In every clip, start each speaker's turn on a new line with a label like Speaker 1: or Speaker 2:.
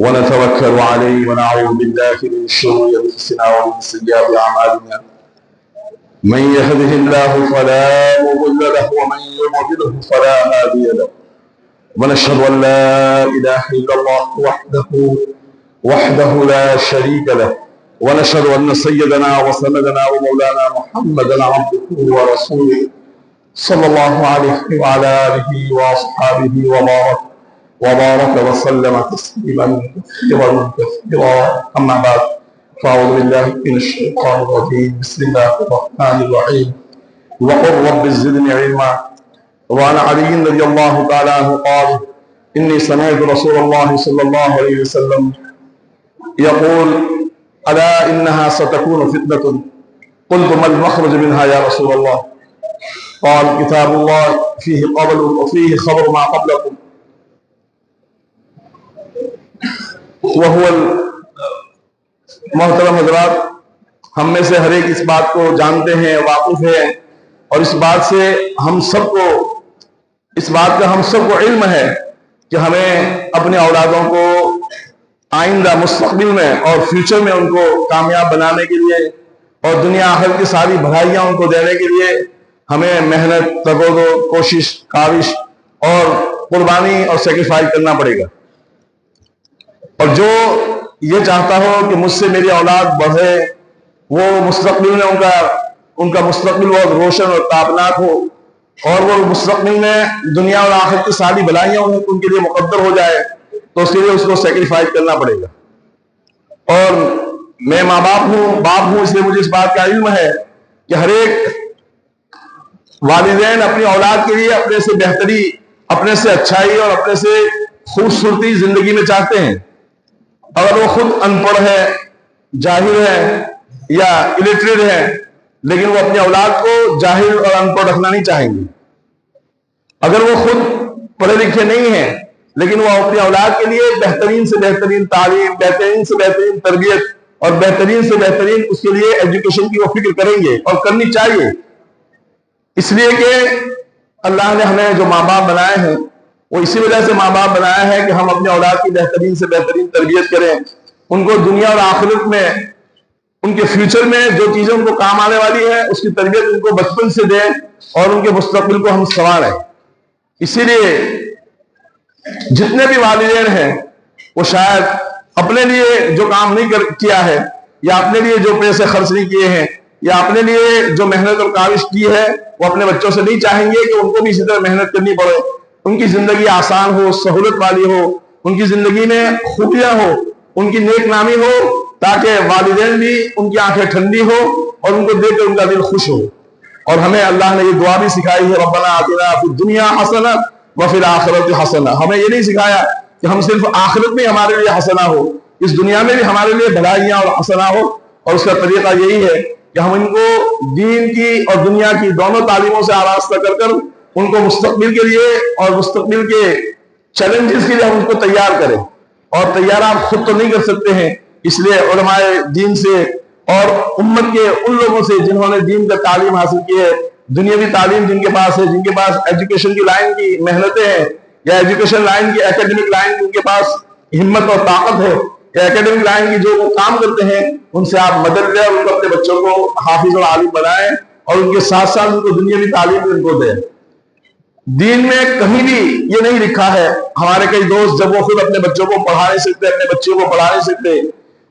Speaker 1: ونتوكل عليه ونعوذ بالله من شرور انفسنا ومن سيئات اعمالنا من يهده الله فلا مضل له ومن يضلله فلا هادي له ونشهد ان لا اله الا الله وحده لا شريك له ونشهد ان سيدنا وسندنا ومولانا محمدا عبده ورسوله صلى الله عليه وعلى اله واصحابه وبارك وسلم تسليما كثيرا اما بعد فاعوذ بالله من الشيطان الرجيم بسم الله الرحمن الرحيم وقل رب زدني علما وعن علي رضي الله تعالى عنه قال اني سمعت رسول الله صلى الله عليه وسلم يقول الا انها ستكون فتنه قلت ما المخرج منها يا رسول الله قال كتاب الله فيه قبل وفيه خبر ما قبلكم وهو محترم حضرات، ہم میں سے ہر ایک اس بات کو جانتے ہیں، واقف ہیں، اور اس بات سے ہم سب کو علم ہے کہ ہمیں اپنے اولادوں کو آئندہ مستقبل میں اور فیوچر میں ان کو کامیاب بنانے کے لیے اور دنیا آخرت کی ساری بھلائیاں ان کو دینے کے لیے ہمیں محنت، تگودو، کوشش، کاوش اور قربانی اور سیکریفائز کرنا پڑے گا۔ اور جو یہ چاہتا ہو کہ مجھ سے میری اولاد بڑھے، وہ مستقبل میں ان کا مستقبل بہت روشن اور تابناک ہو، اور وہ مستقبل میں دنیا اور آخرت کی ساری بلائیاں ان کے لیے مقدر ہو جائے، تو اس کے لیے اس کو سیکریفائز کرنا پڑے گا۔ اور میں باپ ہوں، اس لیے مجھے اس بات کا علم ہے کہ ہر ایک والدین اپنی اولاد کے لیے اپنے سے بہتری، اپنے سے اچھائی اور اپنے سے خوبصورتی زندگی میں چاہتے ہیں۔ اگر وہ خود ان پڑھ ہے، جاہل ہے یا الٹریٹ ہے، لیکن وہ اپنی اولاد کو جاہل اور ان پڑھ رکھنا نہیں چاہیں گے۔ اگر وہ خود پڑھے لکھے نہیں ہیں، لیکن وہ اپنی اولاد کے لیے بہترین سے بہترین تعلیم، بہترین سے بہترین تربیت اور بہترین سے بہترین اس کے لیے ایجوکیشن کی وہ فکر کریں گے اور کرنی چاہیے۔ اس لیے کہ اللہ نے ہمیں جو ماں باپ بنائے ہیں، وہ اسی وجہ سے ماں باپ بنایا ہے کہ ہم اپنے اولاد کی بہترین سے بہترین تربیت کریں، ان کو دنیا اور آخرت میں، ان کے فیوچر میں جو چیزیں ان کو کام آنے والی ہے اس کی تربیت ان کو بچپن سے دیں اور ان کے مستقبل کو ہم سنواریں۔ اسی لیے جتنے بھی والدین ہیں وہ شاید اپنے لیے جو کام نہیں کیا ہے، یا اپنے لیے جو پیسے خرچ نہیں کیے ہیں، یا اپنے لیے جو محنت اور کاوش کی ہے، وہ اپنے بچوں سے نہیں چاہیں گے کہ ان کو بھی اسی طرح محنت کرنی پڑے، ان کی زندگی آسان ہو، سہولت والی ہو، ان کی زندگی میں خوبیاں ہو، ان کی نیک نامی ہو، تاکہ والدین بھی ان کی آنکھیں ٹھنڈی ہو اور ان کو دیکھ کر ان کا دل خوش ہو۔ اور ہمیں اللہ نے یہ دعا بھی سکھائی ہے، ربنا آتنا فی الدنیا حسنہ وفی الآخرۃ حسنہ۔ ہمیں یہ نہیں سکھایا کہ ہم صرف آخرت میں ہمارے لیے حسنہ ہو، اس دنیا میں بھی ہمارے لیے بھلائیاں اور حسنہ ہو، اور اس کا طریقہ یہی ہے کہ ہم ان کو دین کی اور دنیا کی دونوں تعلیموں سے آراستہ کر ان کو مستقبل کے لیے اور مستقبل کے چیلنجز کے لیے ہم ان کو تیار کریں۔ اور تیار آپ خود تو نہیں کر سکتے ہیں، اس لیے علماء دین سے اور امت کے ان لوگوں سے جنہوں نے دین کا تعلیم حاصل کی ہے، دنیاوی تعلیم جن کے پاس ہے، جن کے پاس ایجوکیشن کی لائن کی محنتیں ہیں، یا ایجوکیشن لائن کی، اکیڈمک لائن کی ان کے پاس ہمت اور طاقت ہے، یا اکیڈمک لائن کی جو وہ کام کرتے ہیں، ان سے آپ مدد لیں اور ان کو اپنے بچوں کو حافظ اور عالم بنائیں، اور ان کے ساتھ ساتھ ان کو دنیاوی تعلیم ان کو دیں۔ دین میں کہیں بھی یہ نہیں لکھا ہے، ہمارے کئی دوست جب وہ خود اپنے بچوں کو پڑھا نہیں سکتے، اپنے بچوں کو پڑھا نہیں سکتے،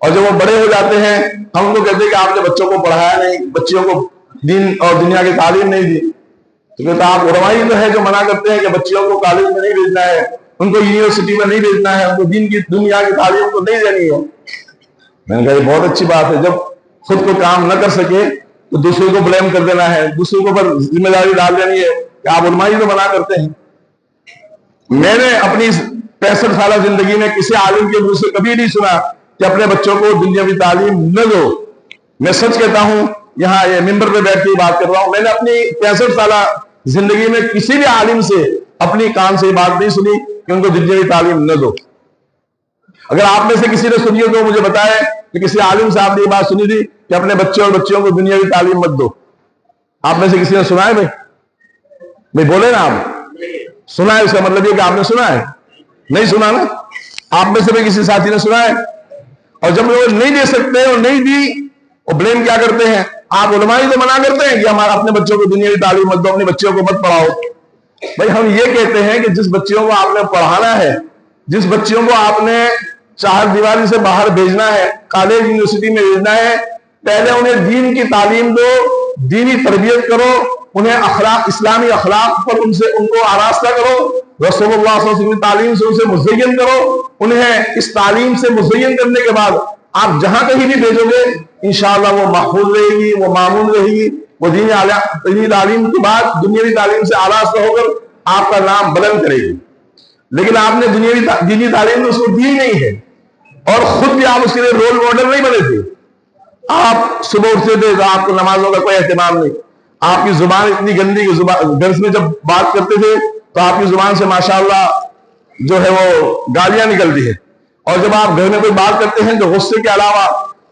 Speaker 1: اور جب وہ بڑے ہو جاتے ہیں ہم ان کو کہتے ہیں کہ آپ نے بچوں کو پڑھایا نہیں، بچوں کو دین اور دنیا کی تعلیم نہیں دی، تو کہتا آپ علماء تو ہے جو منع کرتے ہیں کہ بچوں کو کالج میں نہیں بھیجنا ہے، ان کو یونیورسٹی میں نہیں بھیجنا ہے، ان کو دین کی دنیا کی تعلیم کو نہیں دینی ہے۔ میں نے کہا یہ بہت اچھی بات ہے، جب خود کو کام نہ کر سکے تو دوسروں کو بلیم کر دینا ہے، دوسروں کو پر ذمہ داری ڈال دینی ہے کہ آپ علماء تو منع کرتے ہیں۔ میں نے اپنی 65 سالہ زندگی میں کسی عالم کے منہ سے کبھی نہیں سنا کہ اپنے بچوں کو دنیاوی تعلیم نہ دو۔ میں سچ کہتا ہوں، یہاں یہ ممبر پہ بیٹھ کے بات کر رہا ہوں، میں نے اپنی 65 سالہ زندگی میں کسی بھی عالم سے اپنی کان سے یہ بات نہیں سنی کہ ان کو دنیاوی تعلیم نہ دو۔ اگر آپ میں سے کسی نے سنی ہو تو مجھے بتائے کہ کسی عالم سے آپ نے یہ بات سنی تھی کہ اپنے بچوں اور بچیوں کو دنیاوی تعلیم مت دو۔ آپ میں سے کسی نے سنا ہے بھائی بولے نا، آپ سنا ہے، اس کا مطلب یہ کہ آپ نے سنا ہے، نہیں سنا نا؟ آپ میں سے بھی کسی ساتھی نے سنا ہے؟ اور جب لوگ نہیں دے سکتے اور نہیں دی، وہ بلیم کیا کرتے ہیں؟ آپ علماء ہی تو منع کرتے ہیں کہ ہمارا اپنے بچوں کو دنیاوی تعلیم مت دو، اپنے بچوں کو مت پڑھاؤ۔ بھائی ہم یہ کہتے ہیں کہ جس بچیوں کو آپ نے پڑھانا ہے، جس بچیوں کو آپ نے چار دیواری سے باہر بھیجنا ہے، کالج یونیورسٹی میں بھیجنا ہے، پہلے انہیں دین کی تعلیم دو، دینی تربیت کرو، انہیں اخلاق، اسلامی اخلاق پر ان کو آراستہ کرو، رسول اللہ صلی اللہ علیہ وسلم کی تعلیم سے اسے مزین کرو۔ انہیں اس تعلیم سے مزین کرنے کے بعد آپ جہاں کہیں بھی بھیجو گے انشاءاللہ وہ محفوظ رہے گی، وہ معمول رہے گی، وہ دینی تعلیم کے بعد دنیاوی تعلیم سے آراستہ ہو کر آپ کا نام بلند کرے گی۔ لیکن آپ نے دینی تعلیم اس کو دی نہیں ہے، اور خود بھی آپ اس کے لیے رول ماڈل نہیں بنے تھے۔ آپ صبح اٹھتے تھے تو آپ کو نمازوں کا کوئی اہتمام نہیں، آپ کی زبان اتنی گندی کہ گھر میں جب بات کرتے تھے تو آپ کی زبان سے ماشاءاللہ جو ہے وہ گالیاں نکلتی ہے، اور جب آپ گھر میں کوئی بات کرتے ہیں تو غصے کے علاوہ،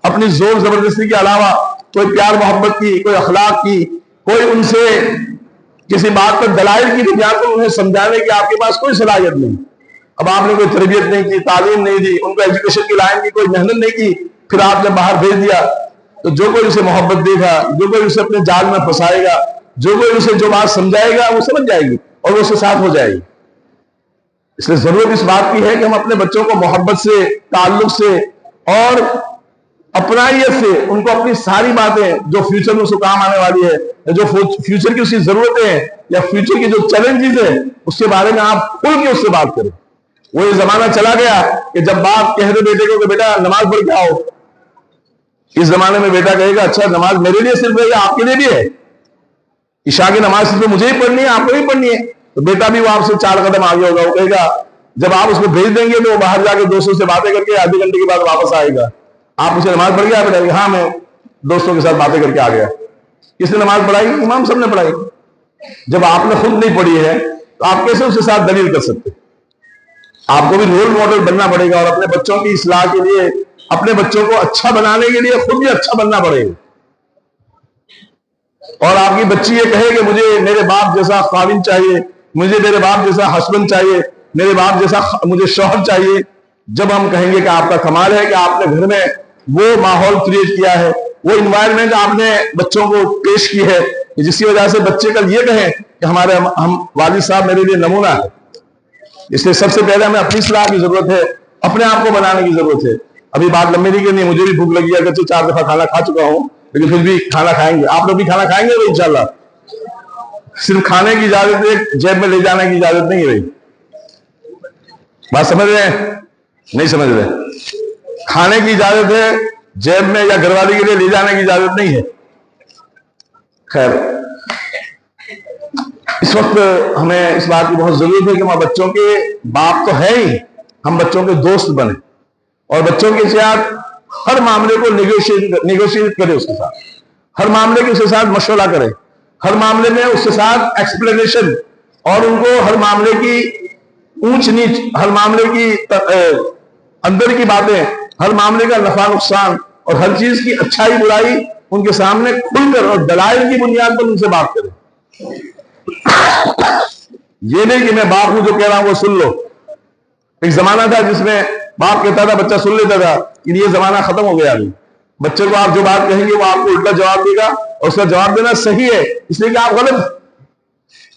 Speaker 1: اپنی زور زبردستی کے علاوہ کوئی پیار محبت کی، کوئی اخلاق کی، کوئی ان سے کسی بات پر دلائل کی بنیاد پر انہیں سمجھانے کی آپ کے پاس کوئی صلاحیت نہیں۔ اب آپ نے کوئی تربیت نہیں کی، تعلیم نہیں دی، ان کو ایجوکیشن کی لائن کی کوئی محنت نہیں کی، پھر آپ جب باہر بھیج دیا تو جو کوئی اسے محبت دے گا، جو کوئی اسے اپنے جال میں پھنسائے گا، جو کوئی اسے جو بات سمجھائے گا وہ سمجھ جائے گی اور وہ اس کے ساتھ ہو جائے گی۔ اس لیے ضرورت اس بات کی ہے کہ ہم اپنے بچوں کو محبت سے، تعلق سے اور اپنائیت سے ان کو اپنی ساری باتیں جو فیوچر میں اس کو کام آنے والی ہے، جو فیوچر کی اس کی ضرورتیں ہیں یا فیوچر کی جو چیلنجز ہیں اس کے بارے میں آپ کھل کے اس سے بات کریں۔ وہ یہ زمانہ چلا گیا کہ جب باپ کہہ دے بیٹے کو کہ بیٹا نماز پڑھ کے آؤ، اس زمانے میں بیٹا کہے گا اچھا نماز میرے لیے صرف ہے یا آپ کے لیے بھی ہے؟ عشاء کی نماز صرف مجھے ہی پڑھنی ہے، آپ کو بھی پڑھنی ہے؟ تو بیٹا بھی وہ آپ سے 4 قدم آگے ہوگا، وہ کہے گا جب آپ اس کو بھیج دیں گے تو وہ باہر جا کے دوستوں سے باتیں کر کے آدھے گھنٹے کے بعد واپس آئے گا۔ آپ اسے نماز پڑھ گیا بیٹا؟ ہاں میں دوستوں کے ساتھ باتیں کر کے آ گیا۔ کس نے نماز پڑھائی؟ امام صاحب نے پڑھائی۔ جب آپ نے خود نہیں پڑھی ہے تو آپ کیسے اس کے ساتھ دلیل کر سکتے؟ آپ کو بھی رول ماڈل بننا پڑے گا، اور اپنے بچوں کی اصلاح کے لیے، اپنے بچوں کو اچھا بنانے کے لیے خود بھی اچھا بننا پڑے گا۔ اور آپ کی بچی یہ کہے کہ مجھے میرے باپ جیسا خاوند چاہیے، مجھے میرے باپ جیسا ہسبینڈ چاہیے، میرے باپ جیسا مجھے شوہر چاہیے، جب ہم کہیں گے کہ آپ کا کمال ہے کہ آپ نے گھر میں وہ ماحول کریٹ کیا ہے، وہ انوائرمنٹ آپ نے بچوں کو پیش کی ہے جس کی وجہ سے بچے کل یہ کہیں کہ ہم والد صاحب میرے لیے نمونہ ہے۔ اس لیے سب سے پہلے ہمیں اپنی اصلاح کی ضرورت ہے، اپنے آپ کو بنانے کی ضرورت ہے۔ ابھی بات لمبی نہیں کرنی، مجھے بھی بھوک لگی ہے، اگرچہ 4 دفعہ کھانا کھا چکا ہوں لیکن پھر بھی کھانا کھائیں گے۔ آپ لوگ بھی کھانا کھائیں گے بھائی انشاءاللہ؟ صرف کھانے کی اجازت ہے، جیب میں لے جانے کی اجازت نہیں ہے بھائی۔ بات سمجھ رہے ہیں؟ نہیں سمجھ رہے؟ کھانے کی اجازت ہے، جیب میں یا گھر والی کے لیے لے جانے کی اجازت نہیں ہے۔ خیر، اس وقت ہمیں اس بات کی بہت ضرورت ہے کہ ہم بچوں کے باپ تو ہے ہی، ہم بچوں کے دوست بنیں اور بچوں کے ساتھ ہر معاملے کو نیگوشیٹ کریں، اس کے ساتھ ہر معاملے کے اس کے ساتھ مشورہ کریں، ہر معاملے میں اس کے ساتھ ایکسپلینیشن، اور ان کو ہر معاملے کی اونچ نیچ، ہر معاملے کی اندر کی باتیں، ہر معاملے کا نفع نقصان اور ہر چیز کی اچھائی برائی ان کے سامنے کھل کر اور دلائل کی بنیاد پر ان سے بات کریں۔ یہ نہیں کہ میں باپ ہوں جو کہہ رہا ہوں وہ سن لو۔ ایک زمانہ تھا جس میں باپ کہتا تھا بچہ سن لیتا تھا، یہ زمانہ ختم ہو گیا ابھی۔ بچے کو آپ جو بات کہیں گے وہ آپ کو الٹا جواب دے گا، اور اس کا جواب دینا صحیح ہے اس لیے کہ آپ غلط ہیں۔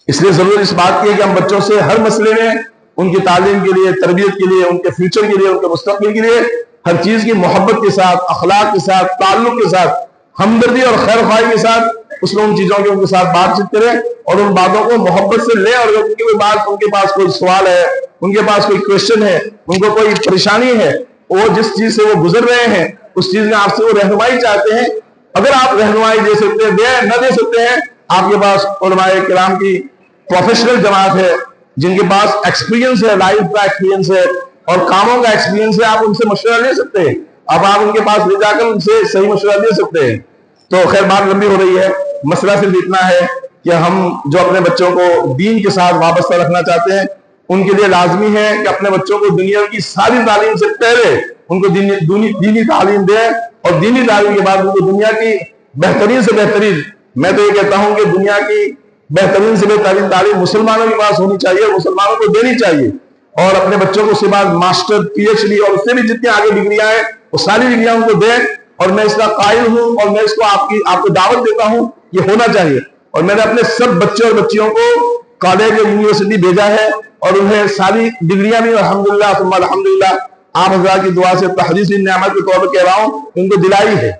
Speaker 1: اس لیے ضرورت اس بات کی ہے کہ ہم بچوں سے ہر مسئلے میں ان کی تعلیم کے لیے، تربیت کے لیے، ان کے فیوچر کے لیے، ان کے مستقبل کے لیے ہر چیز کی محبت کے ساتھ، اخلاق کے ساتھ، تعلق کے ساتھ، ہمدردی اور خیر خواہی کے ساتھ اس میں ان چیزوں کے ان کے ساتھ بات چیت کریں اور ان باتوں کو محبت سے لیں۔ اور اگر ان کی کوئی بات، ان کے پاس کوئی سوال ہے، ان کے پاس کوئی کوشچن ہے، ان کو کوئی پریشانی ہے، وہ جس چیز سے وہ گزر رہے ہیں اس چیز میں آپ سے وہ رہنمائی چاہتے ہیں، اگر آپ رہنمائی دے سکتے ہیں، دیں، نہ دے سکتے ہیں، آپ کے پاس علماء کرام کی پروفیشنل جماعت ہے جن کے پاس ایکسپیرینس ہے، لائف کا ایکسپیرینس ہے اور کاموں کا ایکسپیرینس ہے، آپ ان سے مشورہ لے سکتے ہیں۔ اب آپ ان کے پاس لے جا کر ان سے صحیح مشورہ دے سکتے ہیں۔ تو خیر بات لمبی ہو رہی ہے، مسئلہ صرف اتنا ہے کہ ہم جو اپنے بچوں کو دین کے ساتھ وابستہ رکھنا چاہتے ہیں ان کے لیے لازمی ہے کہ اپنے بچوں کو دنیا کی ساری تعلیم سے پہلے ان کو دینی تعلیم دیں، اور دینی تعلیم کے بعد ان کو دنیا کی بہترین سے بہترین، میں تو یہ کہتا ہوں کہ دنیا کی بہترین سے بہترین تعلیم مسلمانوں کے پاس ہونی چاہیے، مسلمانوں کو دینی چاہیے۔ اور اپنے بچوں کو اس کے بعد ماسٹر پی ایچ ڈی اور اس سے بھی جتنی آگے ڈگریاں ہیں وہ ساری ڈگریاں ان کو دیں. اور میں اس کا قائل ہوں اور میں اس کو آپ کو دعوت دیتا ہوں, یہ ہونا چاہیے. اور میں نے اپنے سب بچے اور بچیوں کو کالج اور یونیورسٹی بھیجا ہے اور انہیں ساری ڈگریاں بھی الحمدللہ ثم الحمدللہ آپ حضرات کی دعا سے تحدیث نعمت کے طور پر کہہ رہا ہوں ان کو دلائی ہے.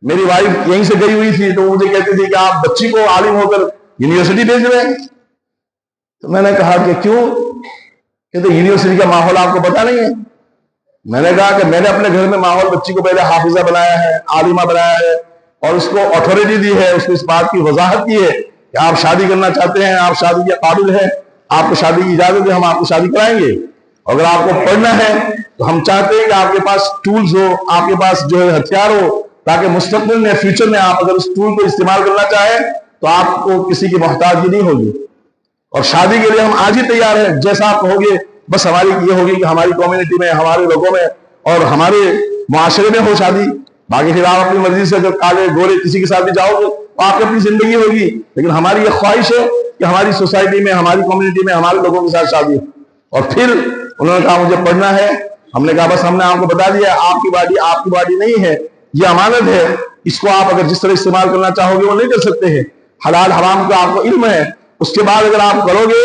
Speaker 1: میری وائف یہیں سے گئی ہوئی تھی تو مجھے کہتی تھی کہ آپ بچی کو عالم ہو کر یونیورسٹی بھیج رہے ہیں. تو میں نے کہا کہ کیوں؟ کہتے یونیورسٹی کا ماحول آپ کو پتا نہیں ہے. میں نے کہا کہ میں نے اپنے گھر میں ماحول بچی کو پہلے حافظہ بنایا ہے, عالمہ بنایا ہے اور اس کو اتھارٹی دی ہے, اس کو اس بات کی وضاحت کی ہے کہ آپ شادی کرنا چاہتے ہیں, آپ شادی کے قابل ہیں, آپ کو شادی کی اجازت ہے, ہم آپ کو شادی کرائیں گے. اگر آپ کو پڑھنا ہے تو ہم چاہتے ہیں کہ آپ کے پاس ٹولز ہو, آپ کے پاس جو ہے ہتھیار ہو, تاکہ مستقبل میں فیوچر میں آپ اگر اس ٹول کو استعمال کرنا چاہیں تو آپ کو کسی کی محتاجی نہیں ہوگی. اور شادی کے لیے ہم آج ہی تیار ہیں, جیسا آپ کہوگے. بس ہماری یہ ہوگی کہ ہماری کمیونٹی میں, ہمارے لوگوں میں اور ہمارے معاشرے میں ہو شادی. باقی پھر آپ اپنی مرضی سے اگر کالے گورے کسی کے ساتھ بھی جاؤ گے تو آپ کی اپنی زندگی ہوگی, لیکن ہماری یہ خواہش ہے کہ ہماری سوسائٹی میں, ہماری کمیونٹی میں, ہمارے لوگوں کے ساتھ شادی ہو. اور پھر انہوں نے کہا مجھے پڑھنا ہے. ہم نے کہا بس ہم نے آپ کو بتا دیا آپ کی باڈی نہیں ہے, یہ امانت ہے, اس کو آپ اگر جس طرح استعمال کرنا چاہو گے وہ نہیں کر سکتے ہیں. حلال حرام کا آپ کو علم ہے, اس کے بعد اگر آپ کرو گے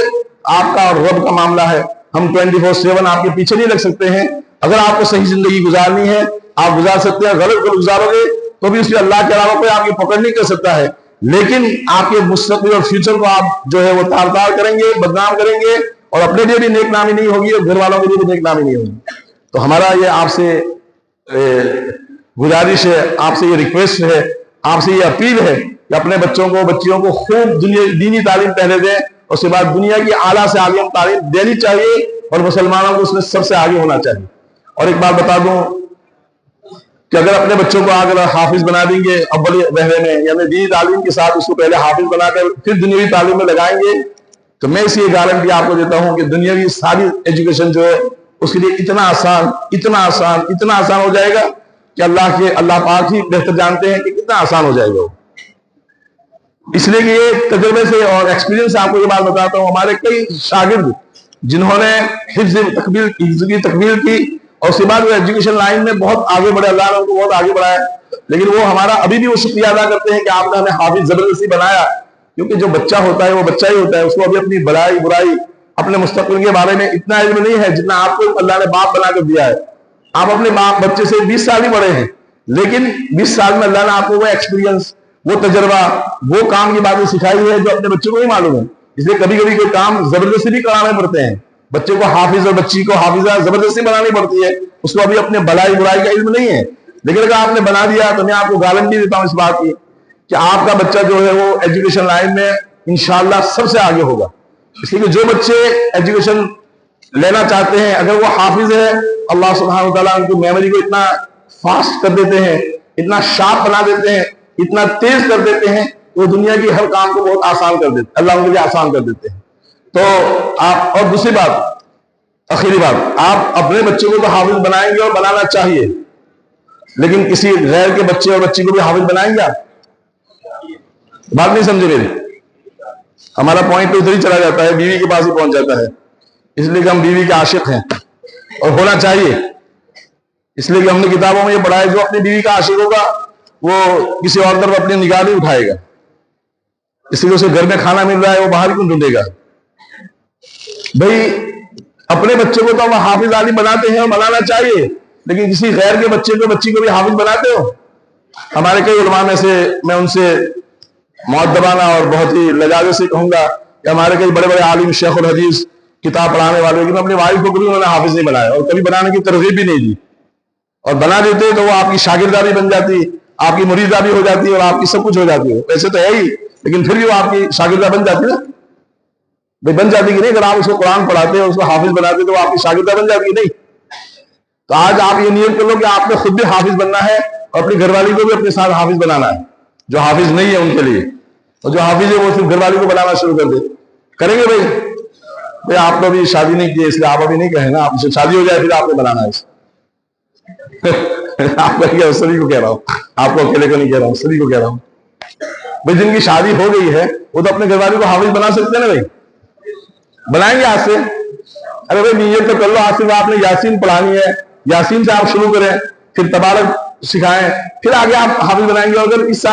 Speaker 1: آپ کا اور رب کا معاملہ ہے. ہم 24/7 آپ کے پیچھے نہیں لگ سکتے ہیں. اگر آپ کو صحیح زندگی گزارنی ہے آپ گزار سکتے ہیں, غلط کو گزارو گے تو بھی اس میں اللہ کے علاوہ کوئی آپ کی پکڑ نہیں کر سکتا ہے. لیکن آپ کے مستقبل اور فیوچر کو آپ جو ہے وہ تار تار کریں گے, بدنام کریں گے, اور اپنے لیے بھی نیک نامی نہیں ہوگی اور گھر والوں کے لیے بھی نیک نامی نہیں ہوگی. تو ہمارا یہ آپ سے گزارش ہے, آپ سے یہ ریکویسٹ ہے, آپ سے یہ اپیل ہے کہ اپنے بچوں کو بچیوں کو خوب دینی تعلیم پہلے دیں, اور اس کے بعد دنیا کی اعلیٰ سے اعلیٰ تعلیم دینی چاہیے اور مسلمانوں کو اس میں سب سے آگے ہونا چاہیے. اور ایک بات بتا دوں کہ اگر اپنے بچوں کو اگر حافظ بنا دیں گے اول وہلے میں, یعنی دینی تعلیم کے ساتھ اس کو پہلے حافظ بنا کر پھر دنیاوی تعلیم میں لگائیں گے, تو میں اس یہ گارنٹی آپ کو دیتا ہوں کہ دنیاوی ساری ایجوکیشن جو ہے اس کے لیے اتنا آسان ہو جائے گا کہ اللہ پاک ہی بہتر جانتے ہیں کہ کتنا آسان ہو جائے گا وہ. اس لیے کہ یہ تجربے سے اور ایکسپیرینس سے آپ کو یہ بات بتاتا ہوں, ہمارے کئی شاگرد جنہوں نے حفظ کی تکمیل کی اور اس کے بعد وہ ایجوکیشن لائن میں بہت آگے بڑھے, اللہ نے ان کو بہت آگے بڑھایا, لیکن وہ ہمارا ابھی بھی وہ شکریہ ادا کرتے ہیں کہ آپ نے ہمیں حافظ زبردستی بنایا. کیونکہ جو بچہ ہوتا ہے وہ بچہ ہی ہوتا ہے, اس کو ابھی اپنی بڑائی برائی اپنے مستقبل کے بارے میں اتنا علم نہیں ہے جتنا آپ کو اللہ نے باپ بنا کر دیا ہے. آپ اپنے بچے سے 20 سال ہی بڑے ہیں, لیکن 20 سال میں اللہ نے آپ کو وہ ایکسپیرینس, وہ تجربہ, وہ کام کی باتیں سکھائی ہے جو اپنے بچوں کو نہیں معلوم ہے. اس لیے کبھی کبھی کوئی کام زبردستی بھی کرانے پڑتے ہیں. بچے کو حافظ اور بچی کو حافظہ زبردستی بنانی پڑتی ہے, اس کو ابھی اپنے بلائی برائی کا علم نہیں ہے. لیکن اگر آپ نے بنا دیا تو میں آپ کو گارنٹی دیتا ہوں اس بات کی کہ آپ کا بچہ جو ہے وہ ایجوکیشن لائن میں انشاءاللہ سب سے آگے ہوگا. اس لیے کہ جو بچے ایجوکیشن لینا چاہتے ہیں اگر وہ حافظ ہے, اللہ سبحانہ وتعالیٰ ان کی میموری کو اتنا فاسٹ کر دیتے ہیں, اتنا شارپ بنا دیتے ہیں, اتنا تیز کر دیتے ہیں, وہ دنیا کی ہر کام کو بہت آسان کر دیتے ہیں, اللہ ان کے لیے آسان کر دیتے ہیں. تو آپ, اور دوسری بات, آخری بات, آپ اپنے بچے کو تو حافظ بنائیں گے اور بنانا چاہیے, لیکن کسی غیر کے بچے اور بچی کو بھی حافظ بنائیں گے آپ؟ بات نہیں سمجھے میری. ہمارا پوائنٹ تو ادھر ہی چلا جاتا ہے, بیوی کے پاس ہی پہنچ جاتا ہے. اس لیے کہ ہم بیوی کے عاشق ہیں اور ہونا چاہیے. اس لیے کہ ہم نے کتابوں میں یہ پڑھا ہے جو اپنی بیوی کا عاشق ہوگا وہ کسی اور طرف اپنی نگاہ نہیں اٹھائے گا. اس لیے اسے گھر میں کھانا مل رہا ہے وہ باہر کیوں ڈھونڈے گا. بھائی اپنے بچے کو تو ہم حافظ عالم بناتے ہیں اور بنانا چاہیے, لیکن کسی غیر کے بچے کو بچی کو بھی حافظ بناتے ہو. ہمارے کئی علماء میں سے میں ان سے معدبانہ اور بہت ہی لجاجت سے کہوں گا کہ ہمارے کئی بڑے بڑے عالم شیخ الحدیث کتاب پڑھانے والے, لیکن اپنی وائف کو کبھی انہوں نے حافظ نہیں بنایا اور کبھی بنانے کی ترغیب بھی نہیں دی. اور بنا دیتے تو وہ آپ کی شاگردہ بھی بن جاتی, آپ کی مریدہ بھی ہو جاتی اور آپ کی سب کچھ ہو جاتی ہے. ویسے تو ہے ہی, لیکن پھر بھی وہ آپ کی شاگردہ بن جاتی نا. بن جاتی کہ نہیں؟ اگر آپ اس کو قرآن پڑھاتے اور اس کو حافظ بناتے تو وہ آپ کی شاگردہ بن جاتی نہیں. تو آج آپ یہ نیت کر لو کہ آپ نے خود بھی حافظ بننا ہے اور اپنی گھر والی کو بھی اپنے ساتھ حافظ بنانا ہے, جو حافظ نہیں ہے ان کے لیے, اور جو حافظ ہے وہ صرف گھر والی کو بنانا شروع کر دے. کریں گے بھائی آپ نے ابھی شادی نہیں کی, اس لیے آپ ابھی نہیں کہیں نا, آپ سے شادی ہو جائے پھر آپ نے بنانا ہے. آپ کو سبھی کو کہہ رہا ہوں, آپ کو اکیلے کو نہیں کہہ رہا ہوں, سبھی کو کہہ رہا ہوں. بھائی جن کی شادی ہو گئی ہے وہ تو اپنے گھر والی کو حافظ بنا سکتے ہیں نا بھائی. بنائیں گے آج سے, ارے بھائی نیت تو کر لو، آج صرف آپ نے یاسین پڑھانی ہے، یاسین سے آپ شروع کریں، پھر تبارک سکھائیں، پھر آگے آپ حافظ بنائیں گے۔ اگر اس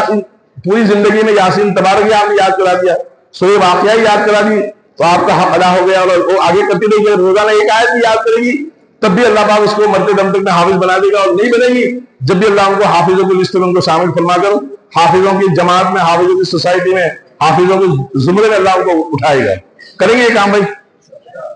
Speaker 1: پوری زندگی میں یاسین تبارک آپ نے یاد کرا دیا، سورہ واقعہ یاد کرا دی، تو آپ کا حق ادا ہو گیا۔ اور وہ آگے کرتی رہے گی، روزانہ ایک آیت بھی یاد کرے گی، تب بھی اللہ پاک اس کو مرتے دم تک میں حافظ بنا دے گا۔ اور نہیں بنے گی، جب بھی اللہ ان کو حافظوں کی لسٹ میں ان کو شامل فرما کر حافظوں کی جماعت میں، حافظوں کی سوسائٹی میں، حافظوں کے زمرے میں اللہ ان کو اٹھائے گا۔ کریں گے یہ کام بھائی؟